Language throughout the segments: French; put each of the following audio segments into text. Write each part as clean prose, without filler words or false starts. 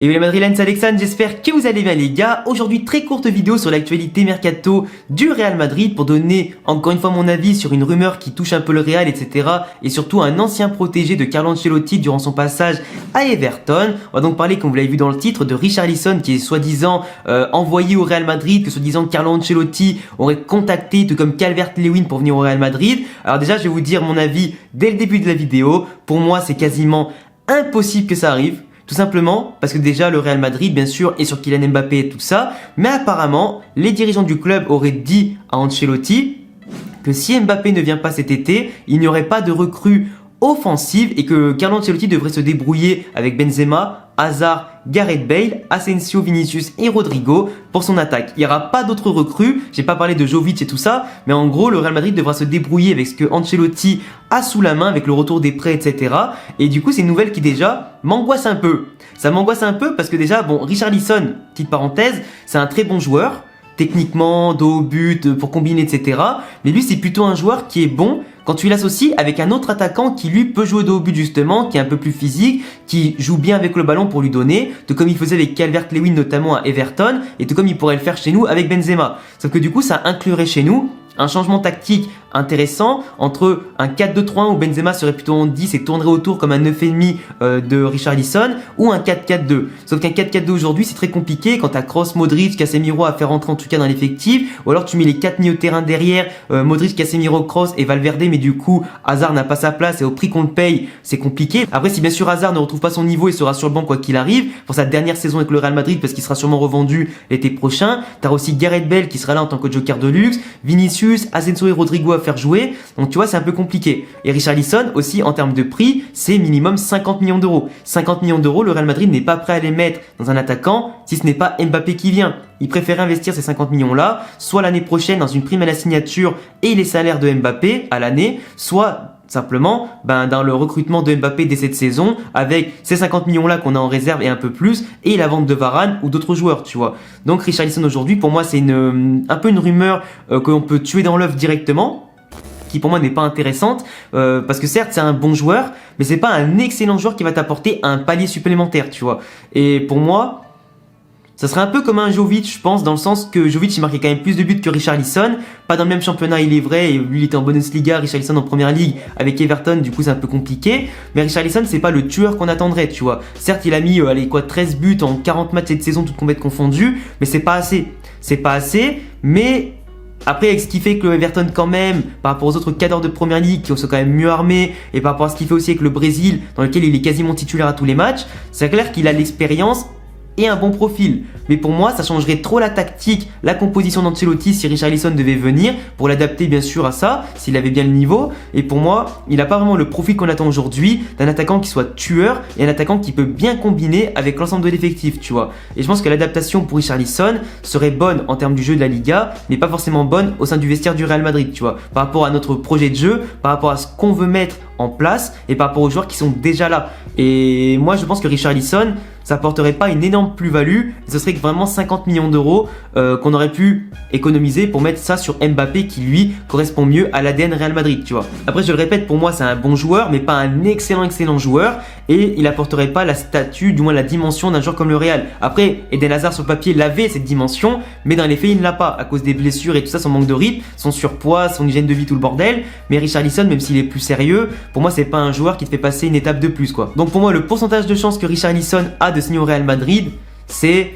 Et oui les Madrilènes, c'est Alexandre, j'espère que vous allez bien les gars. Aujourd'hui, très courte vidéo sur l'actualité mercato du Real Madrid pour donner encore une fois mon avis sur une rumeur qui touche un peu le Real, etc. Et surtout un ancien protégé de Carlo Ancelotti durant son passage à Everton. On va donc parler, comme vous l'avez vu dans le titre, de Richarlison qui est soi-disant envoyé au Real Madrid, que soi-disant Carlo Ancelotti aurait contacté, tout comme Calvert-Lewin pour venir au Real Madrid. Alors déjà, je vais vous dire mon avis dès le début de la vidéo. Pour moi, c'est quasiment impossible que ça arrive. Tout simplement parce que déjà le Real Madrid bien sûr est sur Kylian Mbappé et tout ça, mais apparemment les dirigeants du club auraient dit à Ancelotti que si Mbappé ne vient pas cet été, il n'y aurait pas de recrue offensive et que Carlo Ancelotti devrait se débrouiller avec Benzema, Hazard, Gareth Bale, Asensio, Vinicius et Rodrigo pour son attaque. Il n'y aura pas d'autres recrues, j'ai pas parlé de Jovic et tout ça, mais en gros le Real Madrid devra se débrouiller avec ce que Ancelotti a sous la main avec le retour des prêts, etc. Et du coup c'est une nouvelle qui déjà m'angoisse un peu. Ça m'angoisse un peu parce que déjà, bon, Richarlison, petite parenthèse, c'est un très bon joueur, techniquement, dos au but, pour combiner, etc. Mais lui c'est plutôt un joueur qui est bon quand tu l'associes avec un autre attaquant qui lui peut jouer dos au but justement, qui est un peu plus physique, qui joue bien avec le ballon pour lui donner, tout comme il faisait avec Calvert-Lewin notamment à Everton, et tout comme il pourrait le faire chez nous avec Benzema. Sauf que du coup ça inclurait chez nous un changement tactique intéressant entre un 4-2-3-1 où Benzema serait plutôt en 10 et tournerait autour comme un 9,5 de Richarlison, ou un 4-4-2. Sauf qu'un 4-4-2 aujourd'hui c'est très compliqué quand t'as Kroos, Modric, Casemiro à faire rentrer en tout cas dans l'effectif, ou alors tu mets les 4 milieux de terrain derrière, Modric, Casemiro, Kroos et Valverde, mais du coup Hazard n'a pas sa place et au prix qu'on le paye c'est compliqué. Après si bien sûr Hazard ne retrouve pas son niveau et sera sur le banc quoi qu'il arrive pour sa dernière saison avec le Real Madrid parce qu'il sera sûrement revendu l'été prochain, t'as aussi Gareth Bale qui sera là en tant que joker de luxe, Vinicius, Asensio et Rodrigo à faire jouer, donc tu vois c'est un peu compliqué. Et Richarlison aussi en termes de prix c'est minimum 50 millions d'euros. 50 millions d'euros, le Real Madrid n'est pas prêt à les mettre dans un attaquant si ce n'est pas Mbappé qui vient. Il préférait investir ces 50 millions là, soit l'année prochaine dans une prime à la signature et les salaires de Mbappé à l'année, soit simplement dans le recrutement de Mbappé dès cette saison avec ces 50 millions là qu'on a en réserve et un peu plus et la vente de Varane ou d'autres joueurs, tu vois. Donc Richarlison aujourd'hui pour moi c'est un peu une rumeur que l'on peut tuer dans l'œuf directement, qui pour moi n'est pas intéressante parce que certes c'est un bon joueur mais c'est pas un excellent joueur qui va t'apporter un palier supplémentaire, tu vois. Et pour moi ça serait un peu comme un Jovic, je pense, dans le sens que Jovic il marquait quand même plus de buts que Richarlison, pas dans le même championnat il est vrai, et lui il était en Bundesliga, Richarlison en Première Ligue avec Everton, du coup c'est un peu compliqué, mais Richarlison c'est pas le tueur qu'on attendrait, tu vois. Certes il a mis 13 buts en 40 matchs cette saison, toutes compétitions confondues, mais c'est pas assez, mais après, avec ce qui fait que le Everton quand même, par rapport aux autres cadres de Première Ligue qui sont quand même mieux armés, et par rapport à ce qu'il fait aussi avec le Brésil, dans lequel il est quasiment titulaire à tous les matchs, c'est clair qu'il a l'expérience et un bon profil. Mais pour moi, ça changerait trop la tactique, la composition d'Ancelotti si Richarlison devait venir, pour l'adapter bien sûr à ça, s'il avait bien le niveau. Et pour moi, il n'a pas vraiment le profil qu'on attend aujourd'hui d'un attaquant qui soit tueur et un attaquant qui peut bien combiner avec l'ensemble de l'effectif, tu vois. Et je pense que l'adaptation pour Richarlison serait bonne en termes du jeu de la Liga, mais pas forcément bonne au sein du vestiaire du Real Madrid, tu vois. Par rapport à notre projet de jeu, par rapport à ce qu'on veut mettre en place et par rapport aux joueurs qui sont déjà là. Et moi, je pense que Richarlison, ça apporterait pas une énorme plus-value, ce serait vraiment 50 millions d'euros qu'on aurait pu économiser pour mettre ça sur Mbappé qui lui correspond mieux à l'ADN Real Madrid, tu vois. Après je le répète, pour moi c'est un bon joueur mais pas un excellent joueur et il apporterait pas la statue, du moins la dimension d'un joueur comme le Real. Après Eden Hazard sur le papier l'avait cette dimension mais dans les faits il ne l'a pas à cause des blessures et tout ça, son manque de rythme, son surpoids, son hygiène de vie, tout le bordel. Mais Richarlison, même s'il est plus sérieux, pour moi c'est pas un joueur qui te fait passer une étape de plus, quoi. Donc pour moi le pourcentage de chance que Richarlison a de signer au Real Madrid c'est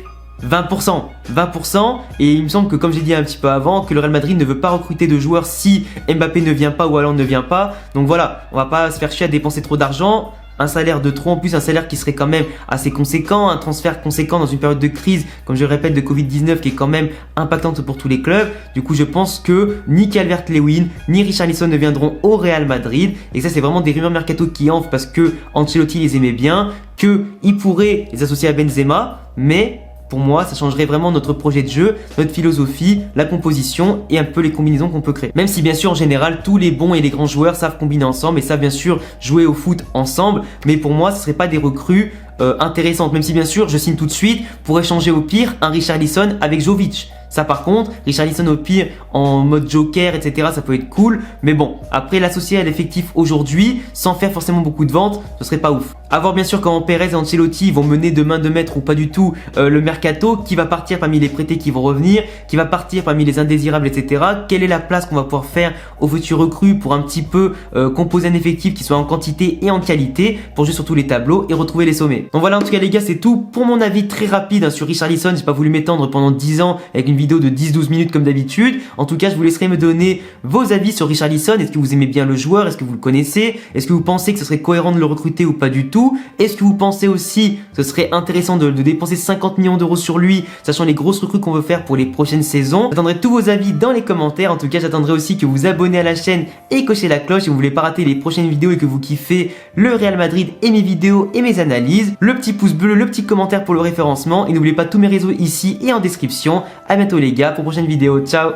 20%, et il me semble que comme j'ai dit un petit peu avant que le Real Madrid ne veut pas recruter de joueurs si Mbappé ne vient pas ou Haaland ne vient pas, donc voilà, on va pas se faire chier à dépenser trop d'argent, un salaire de trop en plus, un salaire qui serait quand même assez conséquent, un transfert conséquent dans une période de crise, comme je le répète, de Covid-19 qui est quand même impactante pour tous les clubs. Du coup je pense que ni Calvert-Lewin ni Richarlison ne viendront au Real Madrid, et ça c'est vraiment des rumeurs mercato qui enflent parce que Ancelotti les aimait bien, qu'il pourrait les associer à Benzema, mais pour moi, ça changerait vraiment notre projet de jeu, notre philosophie, la composition et un peu les combinaisons qu'on peut créer. Même si bien sûr en général tous les bons et les grands joueurs savent combiner ensemble et savent bien sûr jouer au foot ensemble, mais pour moi ce ne serait pas des recrues intéressantes, même si bien sûr je signe tout de suite pour échanger au pire un Richarlison avec Jovic. Ça par contre, Richarlison au pire en mode joker, etc. ça peut être cool. Mais bon, après l'associer à l'effectif aujourd'hui, sans faire forcément beaucoup de ventes, ce serait pas ouf. À voir bien sûr comment Perez et Ancelotti vont mener de main de maître ou pas du tout le mercato, qui va partir parmi les prêtés qui vont revenir, qui va partir parmi les indésirables, etc. Quelle est la place qu'on va pouvoir faire aux futurs recrues pour un petit peu composer un effectif qui soit en quantité et en qualité pour jouer sur tous les tableaux et retrouver les sommets. Donc voilà, en tout cas les gars, c'est tout pour mon avis très rapide sur Richarlison. J'ai pas voulu m'étendre pendant 10 ans avec une vidéo de 10-12 minutes comme d'habitude. En tout cas, je vous laisserai me donner vos avis sur Richarlison. Est-ce que vous aimez bien le joueur? Est-ce que vous le connaissez? Est-ce que vous pensez que ce serait cohérent de le recruter ou pas du tout? Est-ce que vous pensez aussi que ce serait intéressant de dépenser 50 millions d'euros sur lui, sachant les grosses recrues qu'on veut faire pour les prochaines saisons? J'attendrai tous vos avis dans les commentaires. En tout cas, j'attendrai aussi que vous abonnez à la chaîne et cochez la cloche si vous voulez pas rater les prochaines vidéos et que vous kiffez le Real Madrid et mes vidéos et mes analyses. Le petit pouce bleu, le petit commentaire pour le référencement et n'oubliez pas tous mes réseaux ici et en description. À bientôt les gars pour une prochaine vidéo. Ciao!